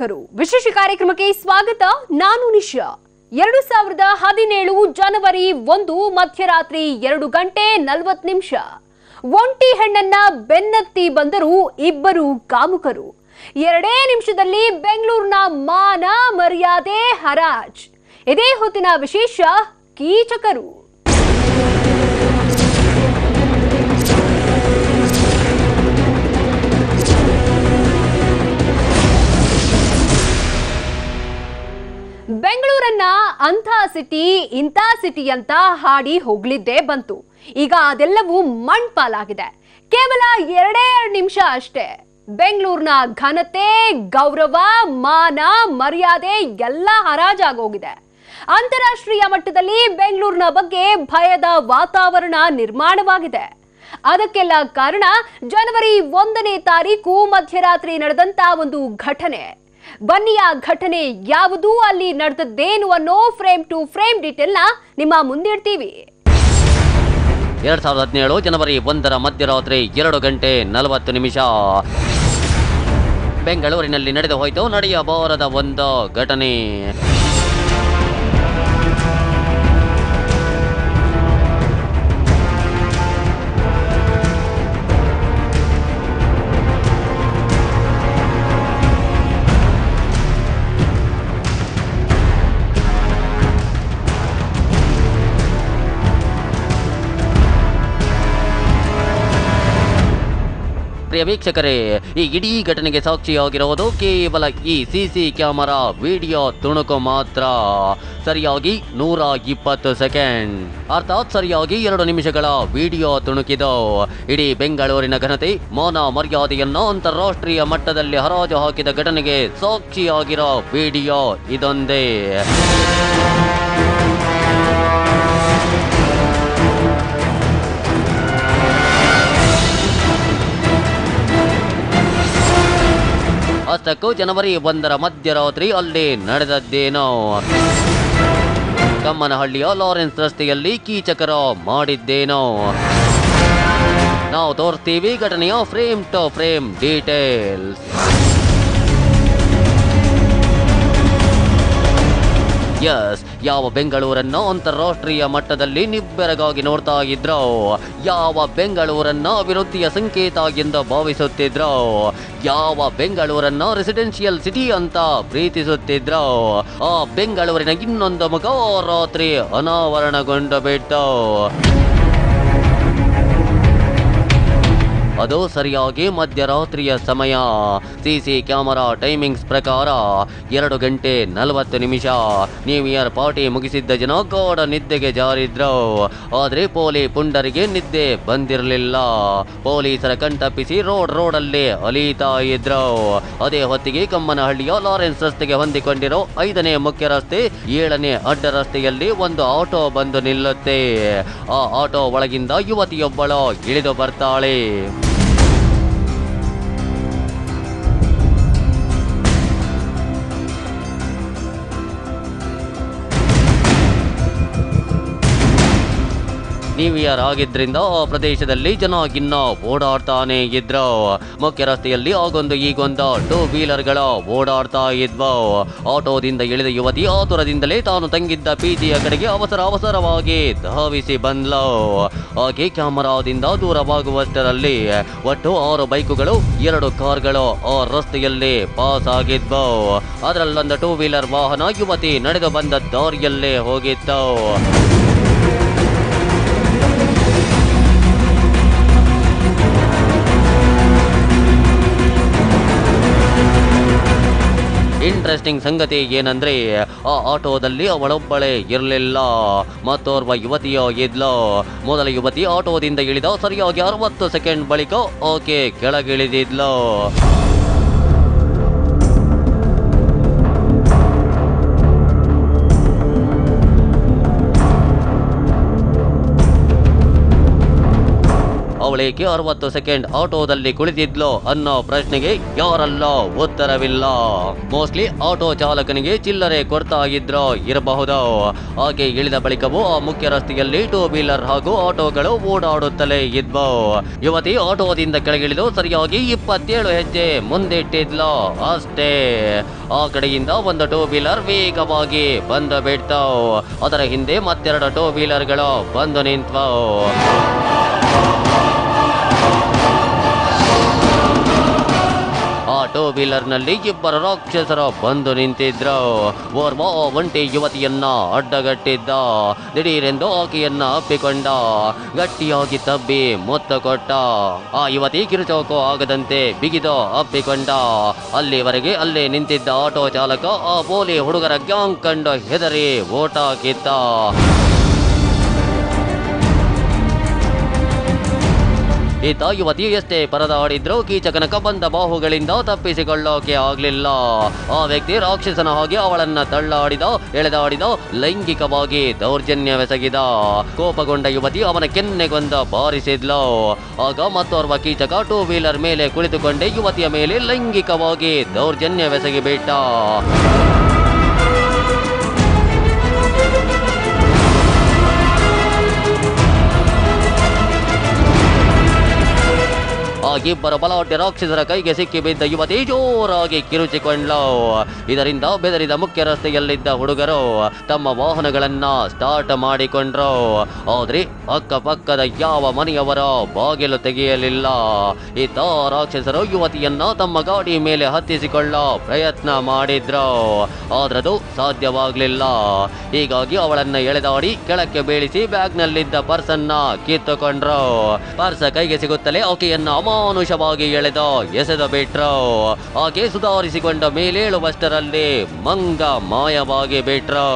ಕಾಮುಕರು ವಿಶೇಷ ಕಾರ್ಯಕ್ರಮಕ್ಕೆ ಸ್ವಾಗತ. ನಾನು ನಿಶಾ. 2017 ಜನವರಿ 1 ಮಧ್ಯರಾತ್ರಿ 2 ಗಂಟೆ 40 ನಿಮಿಷ. ಒಂಟಿ ಹೆಣ್ಣನ್ನ ಬೆನ್ನತ್ತಿ ಬಂದರು ಇಬ್ಬರು ಕಾಮುಕರು. 2 ನಿಮಿಷದಲ್ಲಿ ಬೆಂಗಳೂರಿನ ಮಾನ ಮರ್ಯಾದೆ ಹರಾಜ್. ಇದೇ ಹೊತ್ತಿನ ವಿಶೇಷ ಕೀಚಕರು. ಬೆಂಗಳೂರನ್ನ ಅಂಥ ಸಿಟಿ ಇಂಥ ಸಿಟಿ ಅಂತ ಹಾಡಿ ಹೋಗ್ಲಿದ್ದೇ ಬಂತು. ಈಗ ಅದೆಲ್ಲವೂ ಮಣ್ಪಾಲಾಗಿದೆ. ಕೇವಲ 2 ನಿಮಿಷ ಅಷ್ಟೇ ಬೆಂಗಳೂರಿನ ಘನತೆ, ಗೌರವ, ಮಾನ, ಮರ್ಯಾದೆ ಎಲ್ಲ ಹರಾಜಾಗೋಗಿದೆ. ಅಂತಾರಾಷ್ಟ್ರೀಯ ಮಟ್ಟದಲ್ಲಿ ಬೆಂಗಳೂರಿನ ಬಗ್ಗೆ ಭಯದ ವಾತಾವರಣ ನಿರ್ಮಾಣವಾಗಿದೆ. ಅದಕ್ಕೆಲ್ಲ ಕಾರಣ ಜನವರಿ 1ನೇ ತಾರೀಕು ಮಧ್ಯರಾತ್ರಿ ನಡೆದಂತ ಒಂದು ಘಟನೆ. ಬನ್ನಿ ಆ ಘಟನೆ ಯಾವುದು, ಅಲ್ಲಿ ನಡೆದದ್ದೇನು ಅನ್ನೋ ಫ್ರೇಮ್ ಟು ಫ್ರೇಮ್ ಡೀಟೇಲ್ನ ನಿಮ್ಮ ಮುಂದಿಡ್ತೀವಿ. 2017 ಜನವರಿ 1ರ ಮಧ್ಯರಾತ್ರಿ 2 ಗಂಟೆ 40 ನಿಮಿಷ ಬೆಂಗಳೂರಿನಲ್ಲಿ ನಡೆದು ಹೋಯಿತು ನಡೆಯಬಾರದ ಒಂದು ಘಟನೆ. ವೀಕ್ಷಕರೇ, ಈ ಇಡೀ ಘಟನೆಗೆ ಸಾಕ್ಷಿಯಾಗಿರುವುದು ಕೇವಲ ಈ ಸಿಸಿ ಕ್ಯಾಮೆರಾ ವಿಡಿಯೋ ತುಣುಕು ಮಾತ್ರ. ಸರಿಯಾಗಿ 120 ಸೆಕೆಂಡ್, ಅರ್ಥಾತ್ ಸರಿಯಾಗಿ 2 ನಿಮಿಷಗಳ ವಿಡಿಯೋ ತುಣುಕಿದು. ಇಡೀ ಬೆಂಗಳೂರಿನ ಘನತೆ, ಮಾನ ಮರ್ಯಾದೆಯನ್ನು ಅಂತಾರಾಷ್ಟ್ರೀಯ ಮಟ್ಟದಲ್ಲಿ ಹರಾಜು ಹಾಕಿದ ಘಟನೆಗೆ ಸಾಕ್ಷಿಯಾಗಿರೋ ವಿಡಿಯೋ ಇದೊಂದೇ. ಅಷ್ಟಕ್ಕೂ ಜನವರಿ 1ರ ಮಧ್ಯರಾತ್ರಿ ಅಲ್ಲಿ ನಡೆದದ್ದೇನೋ. ಕಮ್ಮನಹಳ್ಳಿಯ ಲಾರೆನ್ಸ್ ರಸ್ತೆಯಲ್ಲಿ ಕೀಚಕರು ಮಾಡಿದ್ದೇನೋ. ನಾವು ತೋರಿಸ್ತೀವಿ ಘಟನೆಯ frame to frame details. Yes, ಯಾವ ಬೆಂಗಳೂರನ್ನು ಅಂತಾರಾಷ್ಟ್ರೀಯ ಮಟ್ಟದಲ್ಲಿ ನಿಬ್ಬೆರಗಾಗಿ ನೋಡ್ತಾ ಇದ್ರು, ಯಾವ ಬೆಂಗಳೂರನ್ನ ಅಭಿವೃದ್ಧಿಯ ಸಂಕೇತ ಎಂದು ಭಾವಿಸುತ್ತಿದ್ರು, ಯಾವ ಬೆಂಗಳೂರನ್ನ ರೆಸಿಡೆನ್ಷಿಯಲ್ ಸಿಟಿ ಅಂತ ಪ್ರೀತಿಸುತ್ತಿದ್ರು, ಆ ಬೆಂಗಳೂರಿನ ಇನ್ನೊಂದು ಮುಖ ರಾತ್ರಿ ಅನಾವರಣಗೊಂಡು ಬಿಟ್ಟು. ಅದು ಸರಿಯಾಗಿ ಮಧ್ಯರಾತ್ರಿಯ ಸಮಯ. ಸಿಸಿ ಕ್ಯಾಮೆರಾ ಟೈಮಿಂಗ್ಸ್ ಪ್ರಕಾರ 2 ಗಂಟೆ 40 ನಿಮಿಷ. ನ್ಯೂ ಇಯರ್ ಪಾರ್ಟಿ ಮುಗಿಸಿದ್ದ ಜನ ಗಾಢ ನಿದ್ದೆಗೆ ಜಾರಿದ್ರು. ಆದರೆ ಪುಂಡರಿಗೆ ನಿದ್ದೆ ಬಂದಿರಲಿಲ್ಲ. ಪೊಲೀಸರ ಕಣ್ತಪ್ಪಿಸಿ ರೋಡಲ್ಲಿ ಅಲೀತಾ ಇದ್ರು. ಅದೇ ಹೊತ್ತಿಗೆ ಕಮ್ಮನಹಳ್ಳಿಯ ಲಾರೆನ್ಸ್ ರಸ್ತೆಗೆ ಹೊಂದಿಕೊಂಡಿರೋ 5ನೇ ಮುಖ್ಯ ರಸ್ತೆ 7ನೇ ಅಡ್ಡ ರಸ್ತೆಯಲ್ಲಿ ಒಂದು ಆಟೋ ಬಂದು ನಿಲ್ಲುತ್ತೆ. ಆ ಆಟೋ ಒಳಗಿಂದ ಯುವತಿಯೊಬ್ಬಳು ಇಳಿದು ಬರ್ತಾಳೆ. ನ್ಯೂ ಇಯರ್ ಆಗಿದ್ರಿಂದ ಆ ಪ್ರದೇಶದಲ್ಲಿ ಜನ ಗಿನ್ನ ಓಡಾಡ್ತಾನೆ ಇದ್ರು. ಮುಖ್ಯ ರಸ್ತೆಯಲ್ಲಿ ಆಗೊಂದು ಈಗೊಂದು 2 ವೀಲರ್ಗಳ ಓಡಾಡ್ತಾ ಇದ್ವು. ಆಟೋದಿಂದ ಇಳಿದ ಯುವತಿ ಆತುರದಿಂದಲೇ ತಾನು ತಂಗಿದ್ದ ಪಿಜಿಯ ಕಡೆಗೆ ಅವಸರವಾಗಿ ಧಾವಿಸಿ ಬಂದ್ಲು. ಹಾಗೆ ಕ್ಯಾಮರಾದಿಂದ ದೂರವಾಗುವಷ್ಟರಲ್ಲಿ ಒಟ್ಟು 6 ಬೈಕುಗಳು 2 ಕಾರ್ಗಳು ಆ ರಸ್ತೆಯಲ್ಲಿ ಪಾಸ್ ಆಗಿದ್ವು. ಅದರಲ್ಲೊಂದು 2 ವೀಲರ್ ವಾಹನ ಯುವತಿ ನಡೆದು ಬಂದ ದಾರಿಯಲ್ಲೇ ಹೋಗಿತ್ತು. ಇಂಟ್ರೆಸ್ಟಿಂಗ್ ಸಂಗತಿ ಏನಂದ್ರೆ, ಆ ಆಟೋದಲ್ಲಿ ಅವಳೊಬ್ಬಳೇ ಇರಲಿಲ್ಲ, ಮತ್ತೋರ್ವ ಯುವತಿಯೋ ಇದ್ಲು. ಮೊದಲ ಯುವತಿ ಆಟೋದಿಂದ ಇಳಿದ ಸರಿಯಾಗಿ 60 ಸೆಕೆಂಡ್ ಬಳಿಕ ಆಕೆ ಕೆಳಗಿಳಿದಿದ್ಲು. ಅವಳೇಕೆ 60 ಸೆಕೆಂಡ್ ಆಟೋದಲ್ಲಿ ಕುಳಿತಿದ್ಲು ಅನ್ನೋ ಪ್ರಶ್ನೆಗೆ ಯಾರಲ್ಲ ಉತ್ತರವಿಲ್ಲ. ಮೋಸ್ಟ್ಲಿ ಆಟೋ ಚಾಲಕನಿಗೆ ಚಿಲ್ಲರೆ ಕೊಡ್ತಾ ಇದ್ರೋ ಇರಬಹುದು. ಆಕೆ ಇಳಿದ ಬಳಿಕವೂ ಆ ಮುಖ್ಯ ರಸ್ತೆಯಲ್ಲಿ ಟೂ ವೀಲರ್ ಹಾಗೂ ಆಟೋಗಳು ಓಡಾಡುತ್ತಲೇ ಇದ್ವು. ಯುವತಿ ಆಟೋದಿಂದ ಕೆಳಗಿಳಿದು ಸರಿಯಾಗಿ 27 ಹೆಜ್ಜೆ ಮುಂದಿಟ್ಟಿದ್ಲು ಅಷ್ಟೇ. ಆ ಕಡೆಯಿಂದ ಒಂದು ಟೂ ವೀಲರ್ ವೇಗವಾಗಿ ಬಂದು ಬಿಡ್ತು. ಅದರ ಹಿಂದೆ ಮತ್ತೆರಡು ಟೂ ವೀಲರ್ಗಳು ಬಂದು ನಿಂತ್ವು. ಆ ಟೂ ವೀಲರ್ ನಲ್ಲಿ ಇಬ್ಬರು ರಾಕ್ಷಸರು ಬಂದು ನಿಂತಿದ್ರು. ಓರ್ವ ಒಂಟಿ ಯುವತಿಯನ್ನ ಅಡ್ಡಗಟ್ಟಿದ್ದ. ದಿಢೀರೆಂದು ಆಕೆಯನ್ನ ಅಪ್ಪಿಕೊಂಡ. ಗಟ್ಟಿಯಾಗಿ ತಬ್ಬಿ ಮುತ್ತು ಕೊಟ್ಟ. ಆ ಯುವತಿ ಕಿರುಚೋಕು ಆಗದಂತೆ ಬಿಗಿದು ಅಪ್ಪಿಕೊಂಡ. ಅಲ್ಲಿವರೆಗೆ ಅಲ್ಲೇ ನಿಂತಿದ್ದ ಆಟೋ ಚಾಲಕ ಆ ಪೋಲಿ ಹುಡುಗರ ಗ್ಯಾಂಗ್ ಕಂಡು ಹೆದರಿ ಓಟ ಕಿತ್ತ. ಈತ ಯುವತಿ ಎಷ್ಟೇ ಪರದಾಡಿದ್ರು ಕೀಚಕನ ಕಬ್ಬಂದ ಬಾಹುಗಳಿಂದ ತಪ್ಪಿಸಿಕೊಳ್ಳೋಕೆ ಆಗ್ಲಿಲ್ಲ. ಆ ವ್ಯಕ್ತಿ ರಾಕ್ಷಸನ ಹಾಗೆ ಅವಳನ್ನ ತಳ್ಳಾಡಿದ, ಎಳೆದಾಡಿದ, ಲೈಂಗಿಕವಾಗಿ ದೌರ್ಜನ್ಯವೆಸಗಿದ. ಕೋಪಗೊಂಡ ಯುವತಿ ಅವನ ಕೆನ್ನೆಗೊಂದ ಬಾರಿಸಿದ್ಲು. ಆಗ ಮತ್ತೋರ್ವ ಕೀಚಕ ಟೂ ವೀಲರ್ ಮೇಲೆ ಕುಳಿತುಕೊಂಡೇ ಯುವತಿಯ ಮೇಲೆ ಲೈಂಗಿಕವಾಗಿ ದೌರ್ಜನ್ಯವೆಸಗಿಬಿಟ್ಟ. ಆಗಿಬ್ಬರ ಬಲಾಢ್ಯ ರಾಕ್ಷಸರ ಕೈಗೆ ಸಿಕ್ಕಿ ಬಿದ್ದ ಯುವತಿ ಜೋರಾಗಿ ಕಿರುಚಿಕೊಂಡ್ಲು. ಇದರಿಂದ ಬೆದರಿದ ಮುಖ್ಯ ರಸ್ತೆಯಲ್ಲಿದ್ದ ಹುಡುಗರು ತಮ್ಮ ವಾಹನಗಳನ್ನ ಸ್ಟಾರ್ಟ್ ಮಾಡಿಕೊಂಡ್ರು. ಆದ್ರೆ ಅಕ್ಕಪಕ್ಕದ ಯಾವ ಮನೆಯವರ ಬಾಗಿಲು ತೆಗೆಯಲಿಲ್ಲ. ಇತ್ತ ರಾಕ್ಷಸರು ಯುವತಿಯನ್ನ ತಮ್ಮ ಗಾಡಿ ಮೇಲೆ ಹತ್ತಿಸಿಕೊಳ್ಳ ಪ್ರಯತ್ನ ಮಾಡಿದ್ರು. ಆದ್ರದು ಸಾಧ್ಯವಾಗ್ಲಿಲ್ಲ. ಹೀಗಾಗಿ ಅವಳನ್ನ ಎಳೆದಾಡಿ ಕೆಳಕ್ಕೆ ಬೀಳಿಸಿ ಬ್ಯಾಗ್ನಲ್ಲಿದ್ದ ಪರ್ಸನ್ನ ಕಿತ್ತುಕೊಂಡ್ರು. ಪರ್ಸ ಕೈಗೆ ಸಿಗುತ್ತಲೇ ಆಕೆಯನ್ನ ಅಮಾನುಷವಾಗಿ ಎಳೆದು ಎಸೆದು ಬಿಟ್ರು. ಆಕೆ ಸುಧಾರಿಸಿಕೊಂಡ ಮೇಲೇಳುವಷ್ಟರಲ್ಲಿ ಮಂಗ ಮಾಯವಾಗಿ ಬಿಟ್ರು.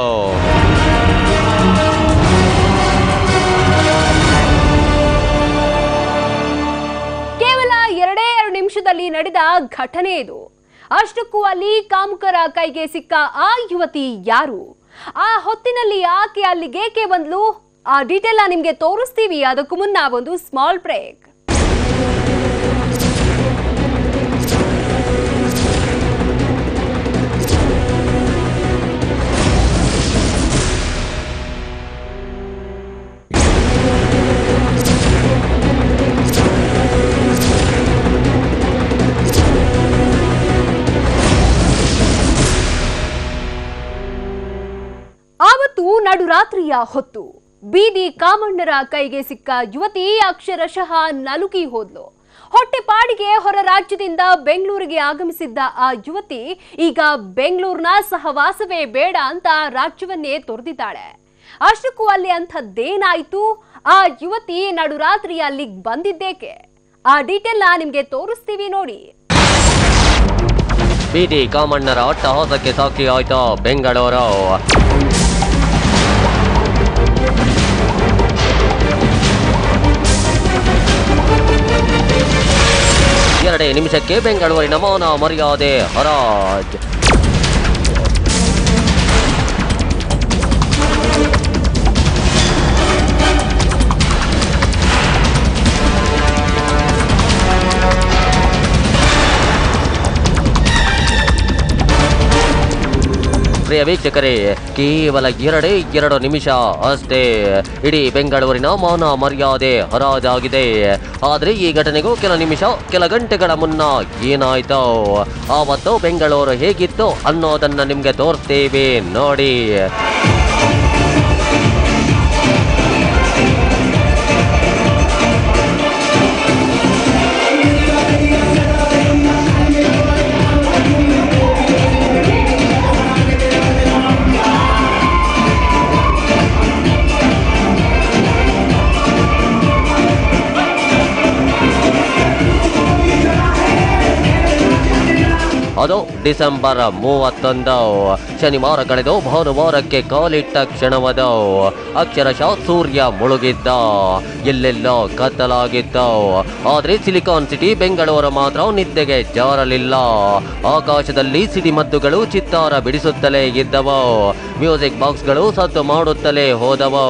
ಕೇವಲ 2 ನಿಮಿಷದಲ್ಲಿ ನಡೆದ ಘಟನೆ ಇದು. ಅಷ್ಟಕ್ಕೂ ಅಲ್ಲಿ ಕಾಮುಕರ ಕೈಗೆ ಸಿಕ್ಕ ಆ ಯುವತಿ ಯಾರು? ಆ ಹೊತ್ತಿನಲ್ಲಿ ಆಕೆ ಅಲ್ಲಿಗೇಕೆ ಬಂದ್ಲು? ಆ ಡೀಟೇಲ್ ನಿಮ್ಗೆ ತೋರಿಸ್ತೀವಿ. ಅದಕ್ಕೂ ಮುನ್ನ ಒಂದು ಸ್ಮಾಲ್ ಬ್ರೇಕ್. ಆವತ್ತು ನಡುರಾತ್ರಿಯ ಹೊತ್ತು ಬೀದಿ ಕಾಮಣ್ಣರ ಕೈಗೆ ಸಿಕ್ಕ ಯುವತಿ ಅಕ್ಷರಶಃ ನಲುಗಿ ಹೋದ್ಲು. ಹೊಟ್ಟೆಪಾಡಿಗೆ ಹೊರ ರಾಜ್ಯದಿಂದ ಬೆಂಗಳೂರಿಗೆ ಆಗಮಿಸಿದ್ದ ಆ ಯುವತಿ ಈಗ ಬೆಂಗಳೂರಿನ ಸಹವಾಸವೇ ಬೇಡ ಅಂತ ರಾಜ್ಯವನ್ನೇ ತೊರೆದಿದ್ದಾಳೆ. ಅಷ್ಟಕ್ಕೂ ಅಲ್ಲಿ ಅಂಥದ್ದೇನಾಯ್ತು? ಆ ಯುವತಿ ನಡುರಾತ್ರಿ ಅಲ್ಲಿಗೆ ಬಂದಿದ್ದೇಕೆ? ಆ ಡೀಟೇಲ್ ನಿಮ್ಗೆ ತೋರಿಸ್ತೀವಿ ನೋಡಿ. ಬೀದಿ ಕಾಮಣ್ಣರ ಅಟ್ಟಹಾಸಕ್ಕೆ ಸಾಕ್ಷಿ ಆಯ್ತು ಬೆಂಗಳೂರು. 2 ನಿಮಿಷಕ್ಕೆ ಬೆಂಗಳೂರಿನ ಮೌನ ಮರ್ಯಾದೆ ಹರಾಜ್. ಪ್ರಿಯ ವೀಕ್ಷಕರೇ, ಕೇವಲ 2 ನಿಮಿಷ ಅಷ್ಟೇ ಇಡೀ ಬೆಂಗಳೂರಿನ ಮೌನ ಮರ್ಯಾದೆ ಹರಾಜಾಗಿದೆ. ಆದ್ರೆ ಈ ಘಟನೆಗೂ ಕೆಲ ಗಂಟೆಗಳ ಮುನ್ನ ಏನಾಯ್ತು, ಆವತ್ತು ಬೆಂಗಳೂರು ಹೇಗಿತ್ತು ಅನ್ನೋದನ್ನ ನಿಮ್ಗೆ ತೋರಿಸ್ತೀವಿ ನೋಡಿ. ಅದು ಡಿಸೆಂಬರ್ 31 ಶನಿವಾರ ಕಳೆದು ಭಾನುವಾರಕ್ಕೆ ಕಾಲಿಟ್ಟ ಕ್ಷಣವದು. ಅಕ್ಷರಶಃ ಸೂರ್ಯ ಮುಳುಗಿದ್ದ, ಎಲ್ಲೆಲ್ಲೋ ಕತ್ತಲಾಗಿದ್ದ. ಆದ್ರೆ ಸಿಲಿಕಾನ್ ಸಿಟಿ ಬೆಂಗಳೂರು ಮಾತ್ರ ನಿದ್ದೆಗೆ ಜಾರಲಿಲ್ಲ. ಆಕಾಶದಲ್ಲಿ ಸಿಡಿಮದ್ದುಗಳು ಚಿತ್ತಾರ ಬಿಡಿಸುತ್ತಲೇ ಇದ್ದವು. ಮ್ಯೂಸಿಕ್ ಬಾಕ್ಸ್ಗಳು ಸದ್ದು ಮಾಡುತ್ತಲೇ ಹೋದವು.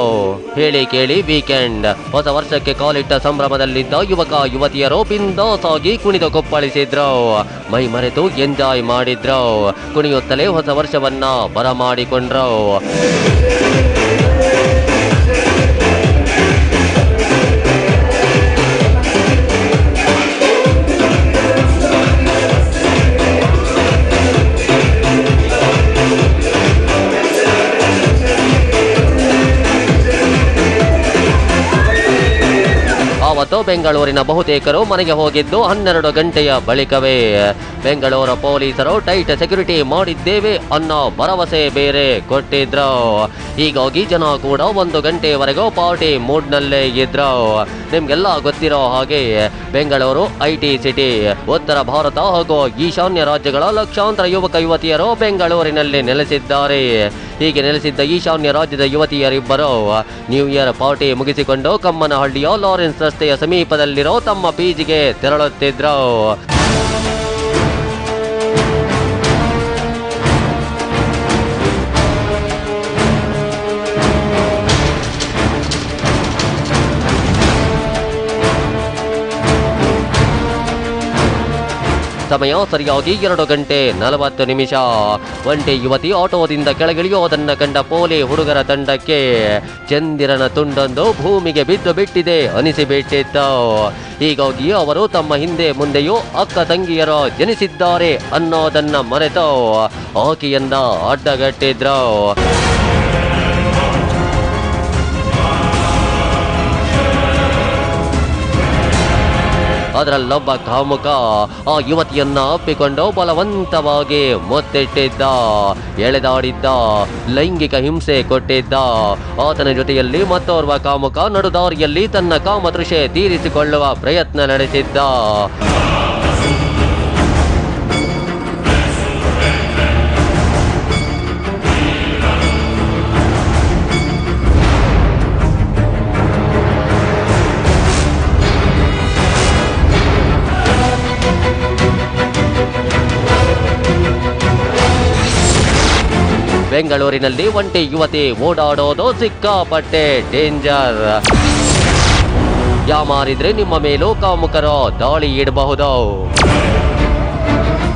ಹೇಳಿ ಕೇಳಿ ವೀಕೆಂಡ್, ಹೊಸ ವರ್ಷಕ್ಕೆ ಕಾಲಿಟ್ಟ ಸಂಭ್ರಮದಲ್ಲಿದ್ದ ಯುವಕ ಯುವತಿಯರು ಬಿಂದಾಸ್ ಆಗಿ ಕುಣಿದು ಕುಪ್ಪಳಿಸಿದ್ರು. ಮೈ ಮರೆತು ಎಂಜಾಯ್ ಮಾಡಿದ್ರು. ಕುಣಿಯುತ್ತಲೇ ಹೊಸ ವರ್ಷವನ್ನ ಬರಮಾಡಿಕೊಂಡ್ರು. ಅವತ್ತು ಬೆಂಗಳೂರಿನ ಬಹುತೇಕರು ಮನೆಗೆ ಹೋಗಿದ್ದು 12 ಗಂಟೆಯ ಬಳಿಕವೇ. ಬೆಂಗಳೂರು ಪೊಲೀಸರು ಟೈಟ್ ಸೆಕ್ಯೂರಿಟಿ ಮಾಡಿದ್ದೇವೆ ಅನ್ನೋ ಭರವಸೆ ಬೇರೆ ಕೊಟ್ಟಿದ್ರು. ಹೀಗಾಗಿ ಜನ ಕೂಡ 1 ಗಂಟೆವರೆಗೂ ಪಾರ್ಟಿ ಮೂಡ್ನಲ್ಲೇ ಇದ್ರು. ನಿಮ್ಗೆಲ್ಲ ಗೊತ್ತಿರೋ ಹಾಗೆ ಬೆಂಗಳೂರು IT ಸಿಟಿ. ಉತ್ತರ ಭಾರತ ಹಾಗೂ ಈಶಾನ್ಯ ರಾಜ್ಯಗಳ ಲಕ್ಷಾಂತರ ಯುವಕ ಯುವತಿಯರು ಬೆಂಗಳೂರಿನಲ್ಲಿ ನೆಲೆಸಿದ್ದಾರೆ. ಹೀಗೆ ನೆಲೆಸಿದ್ದ ಈಶಾನ್ಯ ರಾಜ್ಯದ ಯುವತಿಯರಿಬ್ಬರು ನ್ಯೂ ಇಯರ್ ಪಾರ್ಟಿ ಮುಗಿಸಿಕೊಂಡು ಕಮ್ಮನಹಳ್ಳಿಯ ಲಾರೆನ್ಸ್ ರಸ್ತೆಯ ಸಮೀಪದಲ್ಲಿರೋ ತಮ್ಮ ಪಿಜಿಗೆ ತೆರಳುತ್ತಿದ್ರು. ಸಮಯ ಸರಿಯಾಗಿ 2 ಗಂಟೆ 40 ನಿಮಿಷ. ಒಂಟಿ ಯುವತಿ ಆಟೋದಿಂದ ಕೆಳಗಿಳಿಯೋದನ್ನ ಕಂಡ ಪೋಲಿ ಹುಡುಗರ ತಂಡಕ್ಕೆ ಚಂದಿರನ ತುಂಡೊಂದು ಭೂಮಿಗೆ ಬಿದ್ದು ಬಿಟ್ಟಿದೆ ಅನಿಸಿಬಿಟ್ಟಿತ್ತು. ಹೀಗಾಗಿ ಅವರು ತಮ್ಮ ಹಿಂದೆ ಮುಂದೆಯೂ ಅಕ್ಕ ತಂಗಿಯರು ಜನಿಸಿದ್ದಾರೆ ಅನ್ನೋದನ್ನ ಮರೆತು ಆಕೆಯನ್ನ ಅಡ್ಡಗಟ್ಟಿದ್ರು. ಅದರಲ್ಲೊಬ್ಬ ಕಾಮುಕ ಆ ಯುವತಿಯನ್ನ ಅಪ್ಪಿಕೊಂಡು ಬಲವಂತವಾಗಿ ಮುತ್ತಿಟ್ಟಿದ್ದ, ಎಳೆದಾಡಿದ್ದ, ಲೈಂಗಿಕ ಹಿಂಸೆ ಕೊಟ್ಟಿದ್ದ. ಆತನ ಜೊತೆಯಲ್ಲಿ ಮತ್ತೋರ್ವ ಕಾಮುಕ ನಡುದಾರಿಯಲ್ಲಿ ತನ್ನ ಕಾಮತೃಷೆ ತೀರಿಸಿಕೊಳ್ಳುವ ಪ್ರಯತ್ನ ನಡೆಸಿದ್ದ. ಬೆಂಗಳೂರಿನಲ್ಲಿ ಒಂಟಿ ಯುವತಿ ಓಡಾಡೋದು ಸಿಕ್ಕಾಪಟ್ಟೆ ಡೇಂಜರ್. ಯಾಮಾರಿದ್ರೆ ನಿಮ್ಮ ಮೇಲೂ ಕಾಮುಕರು ದಾಳಿ ಇಡಬಹುದು.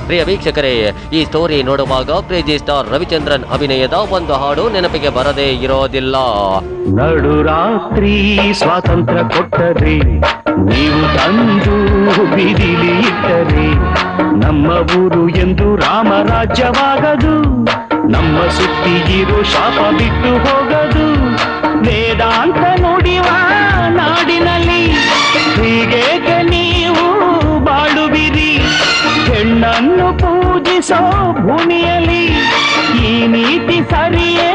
ಪ್ರಿಯ ವೀಕ್ಷಕರೇ, ಈ ಸ್ಟೋರಿ ನೋಡುವಾಗ ಕ್ರೇಜಿ ಸ್ಟಾರ್ ರವಿಚಂದ್ರನ್ ಅಭಿನಯದ ಒಂದು ಹಾಡು ನೆನಪಿಗೆ ಬರದೇ ಇರೋದಿಲ್ಲ. ನಡು ರಾತ್ರಿ ಸ್ವಾತಂತ್ರ್ಯ ಕೊಟ್ಟರೆ, ನೀವು ತಂದು ಬೀದಿಲಿ ಇಟ್ಟರೆ, ನಮ್ಮ ಊರು ಎಂದು ರಾಮರಾಜ್ಯವಾಗದು, ನಮ್ಮ ಸುತ್ತಿಗಿರೋ ಶಾಪ ಬಿಟ್ಟು ಹೋಗದು. ವೇದಾಂತ ನುಡಿವ ನಾಡಿನಲ್ಲಿ ಹೀಗೇಕೆ ನೀವು ಬಾಳುವಿರಿ? ಹೆಣ್ಣನ್ನು ಪೂಜಿಸೋ ಭೂಮಿಯಲ್ಲಿ ಈ ನೀತಿ ಸರಿಯೇ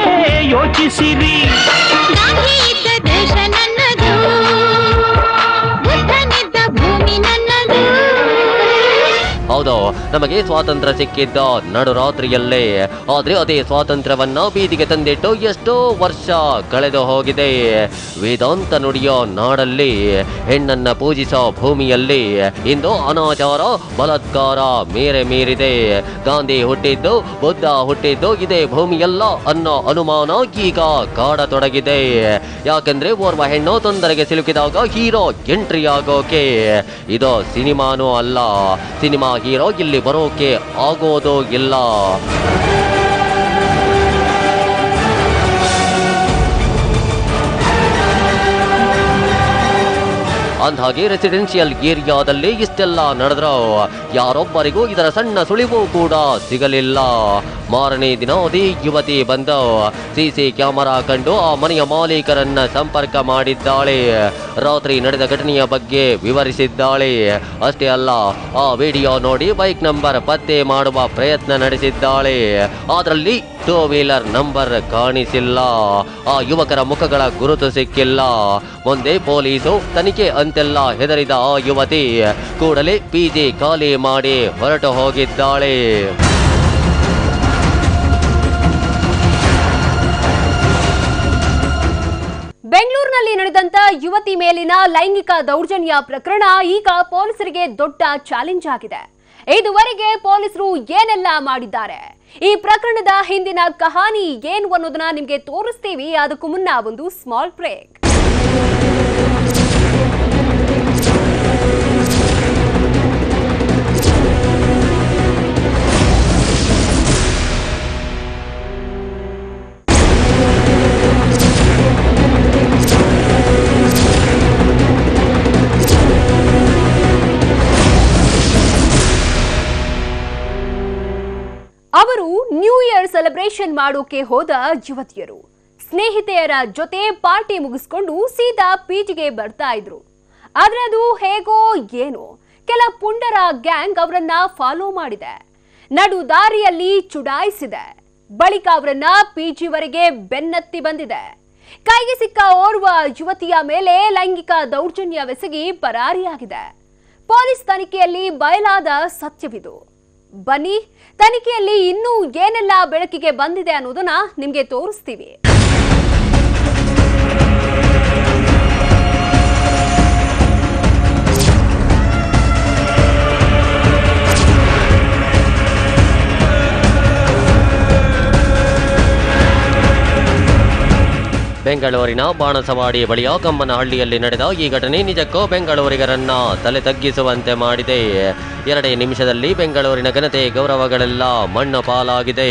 ಯೋಚಿಸಿರಿ. ದೇಶ ನನ್ನದು, ಬುದ್ಧನಿದ್ದ ಭೂಮಿ ನನ್ನದು. ಹೌದು, ನಮಗೆ ಸ್ವಾತಂತ್ರ್ಯ ಸಿಕ್ಕಿದ್ದ ನಡುರಾತ್ರಿಯಲ್ಲೇ. ಆದ್ರೆ ಅದೇ ಸ್ವಾತಂತ್ರ್ಯವನ್ನ ಬೀದಿಗೆ ತಂದಿಟ್ಟು ಎಷ್ಟೋ ವರ್ಷ ಕಳೆದು ಹೋಗಿದೆ. ವೇದಾಂತ ನುಡಿಯೋ ನಾಡಲ್ಲಿ, ಹೆಣ್ಣನ್ನ ಪೂಜಿಸೋ ಭೂಮಿಯಲ್ಲಿ ಇಂದು ಅನಾಚಾರ, ಬಲಾತ್ಕಾರ ಮೇರೆ ಮೀರಿದೆ. ಗಾಂಧಿ ಹುಟ್ಟಿದ್ದು, ಬುದ್ಧ ಹುಟ್ಟಿದ್ದು ಇದೇ ಭೂಮಿಯಲ್ಲ ಅನ್ನೋ ಅನುಮಾನ ಈಗ ಕಾಡತೊಡಗಿದೆ. ಯಾಕಂದ್ರೆ ಓರ್ವ ಹೆಣ್ಣು ತೊಂದರೆಗೆ ಸಿಲುಕಿದಾಗ ಹೀರೋ ಎಂಟ್ರಿ ಆಗೋಕೆ. ಇದು ಸಿನಿಮಾನೂ ಅಲ್ಲ. ಸಿನಿಮಾ ಹೀರೋ ಇಲ್ಲಿ ಬರೋಕೆ ಆಗೋದು ಇಲ್ಲ. ಅಂದಾಗೆ ರೆಸಿಡೆನ್ಷಿಯಲ್ ಏರಿಯಾದಲ್ಲಿ ಇಷ್ಟೆಲ್ಲ ನಡೆದ್ರು ಯಾರೊಬ್ಬರಿಗೂ ಇದರ ಸಣ್ಣ ಸುಳಿವು ಕೂಡ ಸಿಗಲಿಲ್ಲ. ಮಾರನೇ ದಿನ ಅದೇ ಯುವತಿ ಬಂದು ಸಿಸಿ ಕ್ಯಾಮೆರಾ ಕಂಡು ಆ ಮನೆಯ ಮಾಲೀಕರನ್ನ ಸಂಪರ್ಕ ಮಾಡಿದ್ದಾಳೆ. ರಾತ್ರಿ ನಡೆದ ಘಟನೆಯ ಬಗ್ಗೆ ವಿವರಿಸಿದ್ದಾಳೆ. ಅಷ್ಟೇ ಅಲ್ಲ, ಆ ವಿಡಿಯೋ ನೋಡಿ ಬೈಕ್ ನಂಬರ್ ಪತ್ತೆ ಮಾಡುವ ಪ್ರಯತ್ನ ನಡೆಸಿದ್ದಾಳೆ. ಅದರಲ್ಲಿ 2 ವೀಲರ್ ನಂಬರ್ ಕಾಣಿಸಿಲ್ಲ. ಆ ಯುವಕರ ಮುಖಗಳ ಗುರುತು ಸಿಕ್ಕಿಲ್ಲ. ಮುಂದೆ ಪೊಲೀಸು ತನಿಖೆ ಅಂತ ಇಷ್ಟೆಲ್ಲ ಹೆದರಿದ ಆ ಯುವತಿ ಕೂಡಲೇ ಪಿಜಿ ಖಾಲಿ ಮಾಡಿ ಹೊರಟು ಹೋಗಿದ್ದಾಳೆ. ಬೆಂಗಳೂರಿನಲ್ಲಿ ನಡೆದಂತ ಯುವತಿ ಮೇಲಿನ ಲೈಂಗಿಕ ದೌರ್ಜನ್ಯ ಪ್ರಕರಣ ಈಗ ಪೊಲೀಸರಿಗೆ ದೊಡ್ಡ ಚಾಲೆಂಜ್ ಆಗಿದೆ. ಇದುವರೆಗೆ ಪೊಲೀಸರು ಏನೆಲ್ಲ ಮಾಡಿದ್ದಾರೆ, ಈ ಪ್ರಕರಣದ ಹಿಂದಿನ ಕಹಾನಿ ಏನು ಅನ್ನೋದನ್ನ ನಿಮಗೆ ತೋರಿಸ್ತೀವಿ. ಅದಕ್ಕೂ ಮುನ್ನ ಒಂದು ಸ್ಮಾಲ್ ಬ್ರೇಕ್. ಅವರು ನ್ಯೂ ಇಯರ್ ಸೆಲೆಬ್ರೇಷನ್ ಮಾಡೋಕೆ ಹೋದ ಯುವತಿಯರು ಸ್ನೇಹಿತೆಯರ ಜೊತೆ ಪಾರ್ಟಿ ಮುಗಿಸ್ಕೊಂಡು ಸೀದಾ ಪಿಜಿಗೆ ಬರ್ತಾ ಇದ್ರು. ಆದ್ರೆ ಅದು ಹೇಗೋ ಏನೋ ಕೆಲ ಪುಂಡರ ಗ್ಯಾಂಗ್ ಅವರನ್ನ ಫಾಲೋ ಮಾಡಿದೆ, ನಡು ದಾರಿಯಲ್ಲಿ ಚುಡಾಯಿಸಿದೆ. ಬಳಿಕ ಅವರನ್ನ ಪಿಜಿವರೆಗೆ ಬೆನ್ನತ್ತಿ ಬಂದಿದೆ. ಕೈಗೆ ಸಿಕ್ಕ ಓರ್ವ ಯುವತಿಯ ಮೇಲೆ ಲೈಂಗಿಕ ದೌರ್ಜನ್ಯವೆಸಗಿ ಪರಾರಿಯಾಗಿದೆ. ಪೊಲೀಸ್ ತನಿಖೆಯಲ್ಲಿ ಬಯಲಾದ ಸತ್ಯವಿದು. ಬನ್ನಿ, ತನಿಖೆಯಲ್ಲಿ ಇನ್ನೂ ಏನೆಲ್ಲ ಬೆಳಕಿಗೆ ಬಂದಿದೆ ಅನ್ನೋದನ್ನ ನಿಮಗೆ ತೋರಿಸ್ತೀವಿ. ಬೆಂಗಳೂರಿನ ಬಾಣಸವಾಡಿ ಬಳಿಯ ಕಮ್ಮನಹಳ್ಳಿಯಲ್ಲಿ ನಡೆದ ಈ ಘಟನೆ ನಿಜಕ್ಕೂ ಬೆಂಗಳೂರಿಗರನ್ನ ತಲೆ ತಗ್ಗಿಸುವಂತೆ ಮಾಡಿದೆ. 2 ನಿಮಿಷದಲ್ಲಿ ಬೆಂಗಳೂರಿನ ಘನತೆ ಗೌರವಗಳೆಲ್ಲ ಮಣ್ಣು ಪಾಲಾಗಿದೆ.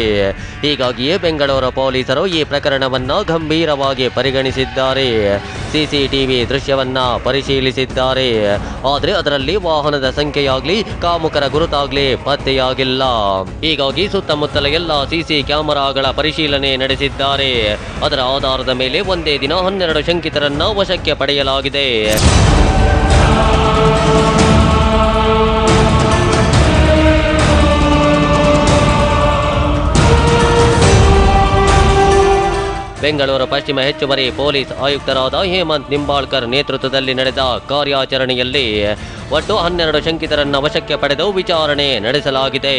ಹೀಗಾಗಿಯೇ ಬೆಂಗಳೂರು ಪೊಲೀಸರು ಈ ಪ್ರಕರಣವನ್ನ ಗಂಭೀರವಾಗಿ ಪರಿಗಣಿಸಿದ್ದಾರೆ. ಸಿಸಿಟಿವಿ ದೃಶ್ಯವನ್ನ ಪರಿಶೀಲಿಸಿದ್ದಾರೆ. ಆದರೆ ಅದರಲ್ಲಿ ವಾಹನದ ಸಂಖ್ಯೆಯಾಗ್ಲಿ ಕಾಮುಕರ ಗುರುತಾಗ್ಲಿ ಪತ್ತೆಯಾಗಿಲ್ಲ. ಹೀಗಾಗಿ ಸುತ್ತಮುತ್ತಲ ಎಲ್ಲ ಸಿಸಿ ಕ್ಯಾಮೆರಾಗಳ ಪರಿಶೀಲನೆ ನಡೆಸಿದ್ದಾರೆ. ಅದರ ಆಧಾರದ ಮೇಲೆ ಒಂದೇ ದಿನ 12 ಶಂಕಿತರನ್ನ ವಶಕ್ಕೆ ಪಡೆಯಲಾಗಿದೆ. ಬೆಂಗಳೂರು ಪಶ್ಚಿಮ ಹೆಚ್ಚುವರಿ ಪೊಲೀಸ್ ಆಯುಕ್ತರಾದ ಹೇಮಂತ್ ನಿಂಬಾಳ್ಕರ್ ನೇತೃತ್ವದಲ್ಲಿ ನಡೆದ ಕಾರ್ಯಾಚರಣೆಯಲ್ಲಿ ಒಟ್ಟು 12 ಶಂಕಿತರನ್ನ ವಶಕ್ಕೆ ಪಡೆದು ವಿಚಾರಣೆ ನಡೆಸಲಾಗಿದೆ.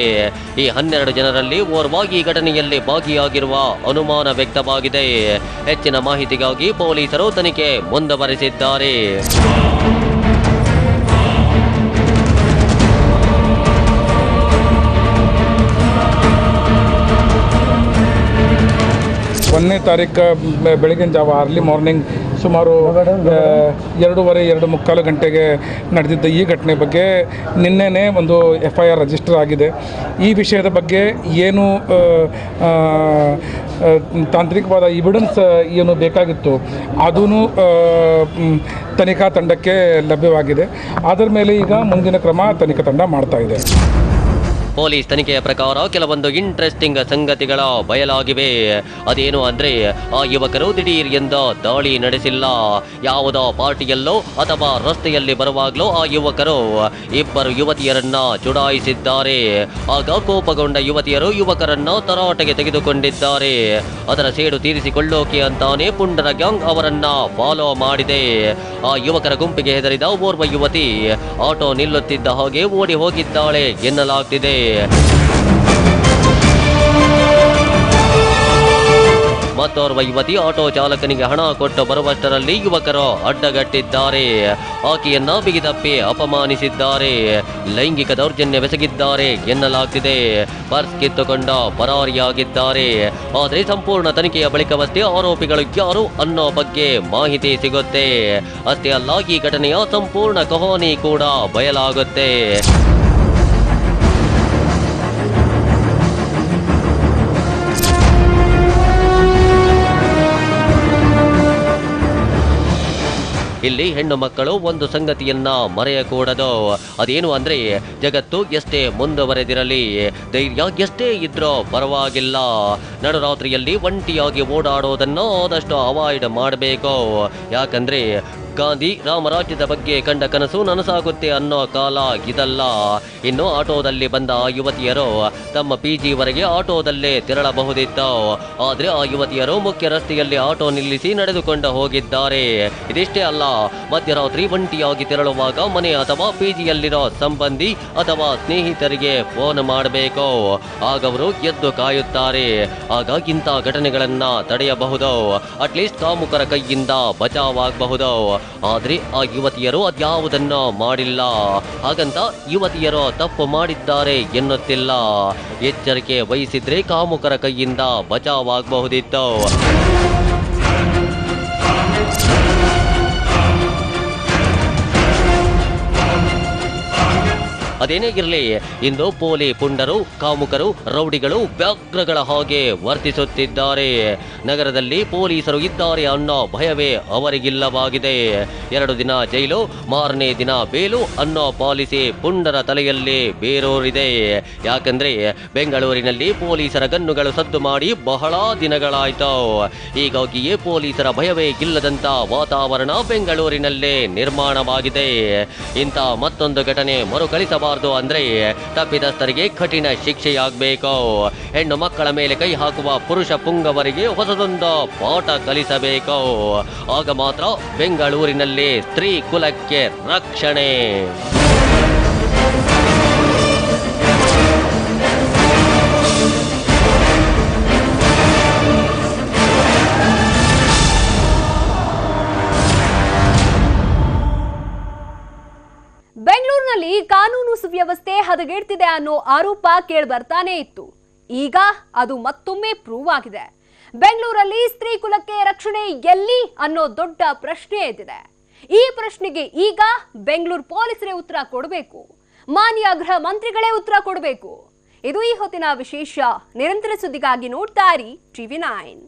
ಈ 12 ಜನರಲ್ಲಿ ಓರ್ವ ಈ ಘಟನೆಯಲ್ಲಿ ಭಾಗಿಯಾಗಿರುವ ಅನುಮಾನ ವ್ಯಕ್ತವಾಗಿದೆ. ಹೆಚ್ಚಿನ ಮಾಹಿತಿಗಾಗಿ ಪೊಲೀಸರು ತನಿಖೆ ಮುಂದುವರೆಸಿದ್ದಾರೆ. ಒಂದನೇ ತಾರೀಕು ಬೆಳಗಿನ ಜಾವ ಅರ್ಲಿ ಮಾರ್ನಿಂಗ್ ಸುಮಾರು 2:15 ಗಂಟೆಗೆ ನಡೆದಿದ್ದ ಈ ಘಟನೆ ಬಗ್ಗೆ ನಿನ್ನೆನೇ ಒಂದು FIR ರಿಜಿಸ್ಟರ್ ಆಗಿದೆ. ಈ ವಿಷಯದ ಬಗ್ಗೆ ಏನು ತಾಂತ್ರಿಕವಾದ ಎವಿಡೆನ್ಸ್ ಏನು ಬೇಕಾಗಿತ್ತು ಅದೂ ತನಿಖಾ ತಂಡಕ್ಕೆ ಲಭ್ಯವಾಗಿದೆ. ಅದರ ಮೇಲೆ ಈಗ ಮುಂದಿನ ಕ್ರಮ ತನಿಖಾ ತಂಡ ಮಾಡ್ತಾ ಇದೆ. ಪೊಲೀಸ್ ತನಿಖೆಯ ಪ್ರಕಾರ ಕೆಲವೊಂದು ಇಂಟ್ರೆಸ್ಟಿಂಗ್ ಸಂಗತಿಗಳ ಬಯಲಾಗಿವೆ. ಅದೇನು ಅಂದ್ರೆ, ಆ ಯುವಕರು ದಿಢೀರ್ ಎಂದ ದಾಳಿ ನಡೆಸಿಲ್ಲ. ಯಾವುದೋ ಪಾರ್ಟಿಯಲ್ಲೋ ಅಥವಾ ರಸ್ತೆಯಲ್ಲಿ ಬರುವಾಗಲೂ ಆ ಯುವಕರು 2 ಯುವತಿಯರನ್ನ ಚುಡಾಯಿಸಿದ್ದಾರೆ. ಆಗ ಕೋಪಗೊಂಡ ಯುವತಿಯರು ಯುವಕರನ್ನ ತರಾಟೆಗೆ ತೆಗೆದುಕೊಂಡಿದ್ದಾರೆ. ಅದರ ಸೇಡು ತೀರಿಸಿಕೊಳ್ಳೋಕೆ ಅಂತಾನೆ ಪುಂಡರ ಗ್ಯಾಂಗ್ ಅವರನ್ನ ಫಾಲೋ ಮಾಡಿದೆ. ಆ ಯುವಕರ ಗುಂಪಿಗೆ ಹೆದರಿದ ಓರ್ವ ಯುವತಿ ಆಟೋ ನಿಲ್ಲುತ್ತಿದ್ದ ಹಾಗೆ ಓಡಿ ಹೋಗಿದ್ದಾಳೆ ಎನ್ನಲಾಗ್ತಿದೆ. ಮತ್ತೋರ್ವ ಯುವತಿ ಆಟೋ ಚಾಲಕನಿಗೆ ಹಣ ಕೊಟ್ಟು ಬರುವಷ್ಟರಲ್ಲಿ ಯುವಕರು ಅಡ್ಡಗಟ್ಟಿದ್ದಾರೆ. ಆಕೆಯನ್ನ ಬಿಗಿದಪ್ಪಿ ಅಪಮಾನಿಸಿದ್ದಾರೆ, ಲೈಂಗಿಕ ದೌರ್ಜನ್ಯವೆಸಗಿದ್ದಾರೆ ಎನ್ನಲಾಗ್ತಿದೆ. ಪರ್ಸ್ ಕಿತ್ತುಕೊಂಡ ಪರಾರಿಯಾಗಿದ್ದಾರೆ. ಆದರೆ ಸಂಪೂರ್ಣ ತನಿಖೆಯ ಬಳಿಕವಷ್ಟೇ ಆರೋಪಿಗಳು ಯಾರು ಅನ್ನೋ ಬಗ್ಗೆ ಮಾಹಿತಿ ಸಿಗುತ್ತೆ. ಅಷ್ಟೇ ಅಲ್ಲ, ಈ ಘಟನೆಯ ಸಂಪೂರ್ಣ ಕಹಾನಿ ಕೂಡ ಬಯಲಾಗುತ್ತೆ. ಇಲ್ಲಿ ಹೆಣ್ಣು ಮಕ್ಕಳು ಒಂದು ಸಂಗತಿಯನ್ನ ಮರೆಯಕೂಡದು. ಅದೇನು ಅಂದ್ರೆ, ಜಗತ್ತು ಎಷ್ಟೇ ಮುಂದುವರೆದಿರಲಿ, ಧೈರ್ಯ ಎಷ್ಟೇ ಇದ್ರೂ ಪರವಾಗಿಲ್ಲ. ನಡುರಾತ್ರಿಯಲ್ಲಿ ಒಂಟಿಯಾಗಿ ಓಡಾಡೋದನ್ನು ಆದಷ್ಟು ಅವಾಯ್ಡ್ ಮಾಡಬೇಕು. ಯಾಕಂದ್ರೆ ಗಾಂಧಿ ರಾಮರಾಜ್ಯದ ಬಗ್ಗೆ ಕಂಡ ಕನಸು ನನಸಾಗುತ್ತೆ ಅನ್ನೋ ಕಾಲ ಇದಲ್ಲ. ಇನ್ನು ಆಟೋದಲ್ಲಿ ಬಂದ ಆ ಯುವತಿಯರು ತಮ್ಮ PG ವರೆಗೆ ಆಟೋದಲ್ಲೇ ತೆರಳಬಹುದಿತ್ತು. ಆದ್ರೆ ಆ ಯುವತಿಯರು ಮುಖ್ಯ ರಸ್ತೆಯಲ್ಲಿ ಆಟೋ ನಿಲ್ಲಿಸಿ ನಡೆದುಕೊಂಡು ಹೋಗಿದ್ದಾರೆ. ಇದಿಷ್ಟೇ ಅಲ್ಲ, ಮಧ್ಯರಾತ್ರಿ ಒಂಟಿಯಾಗಿ ತೆರಳುವಾಗ ಮನೆ ಅಥವಾ PGಯಲ್ಲಿರೋ ಸಂಬಂಧಿ ಅಥವಾ ಸ್ನೇಹಿತರಿಗೆ ಫೋನ್ ಮಾಡಬೇಕು. ಆಗವರು ಎದ್ದು ಕಾಯುತ್ತಾರೆ. ಆಗ ಇಂಥ ಘಟನೆಗಳನ್ನ ತಡೆಯಬಹುದು. ಅಟ್ಲೀಸ್ಟ್ ಕಾಮುಕರ ಕೈಯಿಂದ ಬಚಾವಾಗಬಹುದು. ಆದ್ರೆ ಆ ಯುವತಿಯರು ಅದ್ಯಾವುದನ್ನು ಮಾಡಿಲ್ಲ. ಹಾಗಂತ ಯುವತಿಯರು ತಪ್ಪು ಮಾಡಿದ್ದಾರೆ ಎನ್ನುತ್ತಿಲ್ಲ. ಎಚ್ಚರಿಕೆ ವಹಿಸಿದ್ರೆ ಕಾಮುಕರ ಕೈಯಿಂದ ಬಚಾವಾಗಬಹುದಿತ್ತು. ಅದೇನೇ ಇರಲಿ, ಇಂದು ಪೋಲಿ ಪುಂಡರು, ಕಾಮುಕರು, ರೌಡಿಗಳು ವ್ಯಾಘ್ರಗಳ ಹಾಗೆ ವರ್ತಿಸುತ್ತಿದ್ದಾರೆ. ನಗರದಲ್ಲಿ ಪೊಲೀಸರು ಇದ್ದಾರೆ ಅನ್ನೋ ಭಯವೇ ಅವರಿಗಿಲ್ಲವಾಗಿದೆ. 2 ದಿನ ಜೈಲು, ಮಾರನೇ ದಿನ ಬೇಲು ಅನ್ನೋ ಪಾಲಿಸಿ ಪುಂಡರ ತಲೆಯಲ್ಲಿ ಬೇರೂರಿದೆ. ಯಾಕಂದ್ರೆ ಬೆಂಗಳೂರಿನಲ್ಲಿ ಪೊಲೀಸರ ಗನ್ನುಗಳು ಸದ್ದು ಮಾಡಿ ಬಹಳ ದಿನಗಳಾಯ್ತು. ಹೀಗಾಗಿಯೇ ಪೊಲೀಸರ ಭಯವೇ ಇಲ್ಲದಂತ ವಾತಾವರಣ ಬೆಂಗಳೂರಿನಲ್ಲೇ ನಿರ್ಮಾಣವಾಗಿದೆ. ಇಂಥ ಮತ್ತೊಂದು ಘಟನೆ ಮರುಕಳಿಸಬಾರದು ಅಂದ್ರೆ ತಪ್ಪಿತಸ್ಥರಿಗೆ ಕಠಿಣ ಶಿಕ್ಷೆಯಾಗಬೇಕು. ಹೆಣ್ಣು ಮಕ್ಕಳ ಮೇಲೆ ಕೈ ಹಾಕುವ ಪುರುಷ ಪುಂಗವರಿಗೆ ಹೊಸದೊಂದು ಪಾಠ ಕಲಿಸಬೇಕು. ಆಗ ಮಾತ್ರ ಬೆಂಗಳೂರಿನಲ್ಲಿ ಸ್ತ್ರೀ ಕುಲಕ್ಕೆ ರಕ್ಷಣೆ. ಬೆಂಗಳೂರಿನಲ್ಲಿ ಕಾನೂನು ಸುವ್ಯವಸ್ಥೆ ಹದಗೆಡ್ತಿದೆ ಅನ್ನೋ ಆರೋಪ ಕೇಳಿಬರ್ತಾನೆ ಇತ್ತು. ಈಗ ಅದು ಮತ್ತೊಮ್ಮೆ ಪ್ರೂವ್ ಆಗಿದೆ. ಬೆಂಗಳೂರಲ್ಲಿ ಸ್ತ್ರೀ ಕುಲಕ್ಕೆ ರಕ್ಷಣೆ ಎಲ್ಲಿ ಅನ್ನೋ ದೊಡ್ಡ ಪ್ರಶ್ನೆ ಎದ್ದಿದೆ. ಈ ಪ್ರಶ್ನೆಗೆ ಈಗ ಬೆಂಗಳೂರು ಪೊಲೀಸರೇ ಉತ್ತರ ಕೊಡಬೇಕು. ಮಾನ್ಯ ಗೃಹ ಮಂತ್ರಿಗಳೇ ಉತ್ತರ ಕೊಡಬೇಕು. ಇದು ಈ ಹೊತ್ತಿನ ವಿಶೇಷ. ನಿರಂತರ ಸುದ್ದಿಗಾಗಿ ನೋಡ್ತಾ ಇರಿ TV9.